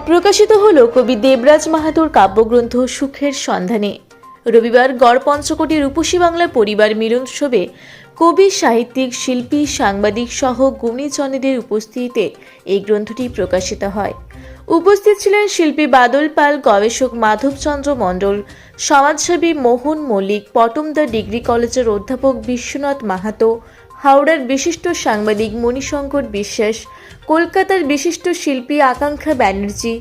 প্রকাশিত হল কবি দেবরাজ মাহাতোর কাব্যগ্রন্থ সুখের সন্ধানে। রবিবার গড় পঞ্চকোটি রূপসী বাংলা পরিবার মিলনোৎসবে কবি, সাহিত্যিক, শিল্পী, সাংবাদিক সহ গুণীজনেদের উপস্থিতিতে এই গ্রন্থটি প্রকাশিত হয়। উপস্থিত ছিলেন শিল্পী বাদল পাল, গবেষক মাধবচন্দ্র মণ্ডল, সমাজসেবী মোহন মল্লিক, পটমদা ডিগ্রি কলেজের অধ্যাপক বিশ্বনাথ মাহাতো, হাওড়ার বিশিষ্ট সাংবাদিক মণিশঙ্কর বিশ্বাস, কলকাতার বিশিষ্ট শিল্পী আকাঙ্ক্ষা ব্যানার্জি,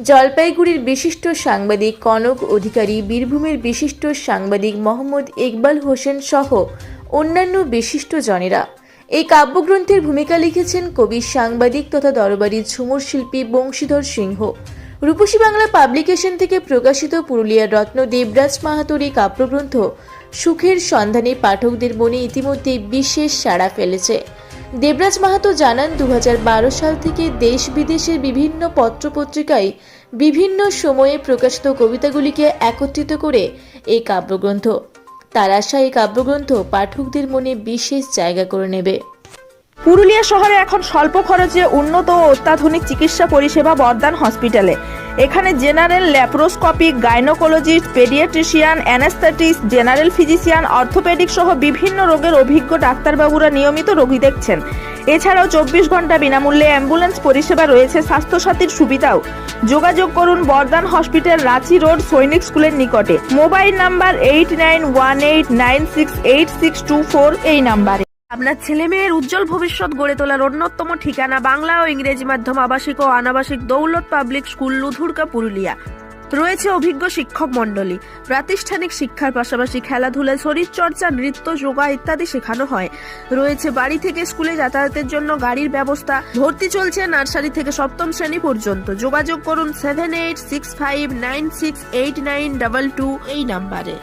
জলপাইগুড়ির বিশিষ্ট সাংবাদিক কনক অধিকারী, বীরভূমের বিশিষ্ট সাংবাদিক মোহাম্মদ ইকবাল হোসেন সহ অন্যান্য বিশিষ্ট জনেরা। এই কাব্যগ্রন্থের ভূমিকা লিখেছেন কবি, সাংবাদিক তথা দরবারি ঝুমুর শিল্পী বংশীধর সিংহ। রূপসী বাংলা পাবলিকেশন থেকে প্রকাশিত পুরুলিয়ার রত্ন দেবরাজ মাহাতোর এই কাব্যগ্রন্থ সুখের সন্ধানে পাঠকদের মনে ইতিমধ্যেই বিশেষ সাড়া ফেলেছে। দেবরাজ মাহাতো জানান, 2012 সাল থেকে দেশ বিদেশের বিভিন্ন পত্রপত্রিকায় বিভিন্ন সময়ে প্রকাশিত কবিতাগুলিকে একত্রিত করে এই কাব্যগ্রন্থ। তার আশা এই কাব্যগ্রন্থ পাঠকদের মনে বিশেষ জায়গা করে নেবে। পুরুলিয়া শহরে এখন স্বল্প খরচে উন্নত ও অত্যাধুনিক চিকিৎসা পরিষেবা বর্দান হসপিটালে। এখানে general, laparoscopic, gynaecologist, paediatrician, anaesthetist, general physician, orthopaedic সহ বিভিন্ন রোগের অভিজ্ঞ ডাক্তারবাবুরা নিয়মিত রোগী দেখছেন। এছাড়াও 24 ঘন্টা বিনামূল্যে অ্যাম্বুলেন্স পরিষেবা রয়েছে, স্বাস্থ্যসাথীর সুবিধাও। যোগাযোগ করুন বর্দান হসপিটাল, রাঁচি রোড, সৈনিক স্কুলের নিকটে। মোবাইল নাম্বার 8918968624 এই নাম্বারে। আপনার ছেলে মেয়ের উজ্জ্বল ভবিষ্যৎ গড়ে তোলার অন্যতম ঠিকানা বাংলা ও ইংরেজি মাধ্যম আবাসিক ও অনাবাসিক দৌলত পাবলিক স্কুল, লুধুরকা, পুরুলিয়া। রয়েছে অভিজ্ঞ শিক্ষক মণ্ডলী। প্রাতিষ্ঠানিক শিক্ষার পাশাপাশি খেলাধুলা, শরীরচর্চা, নৃত্য, যোগা ইত্যাদি শেখানো হয়। রয়েছে বাড়ি থেকে স্কুলে যাতায়াতের জন্য গাড়ির ব্যবস্থা। ভর্তি চলছে নার্সারি থেকে সপ্তম শ্রেণী পর্যন্ত। যোগাযোগ করুন 7865968922 এই নাম্বারে।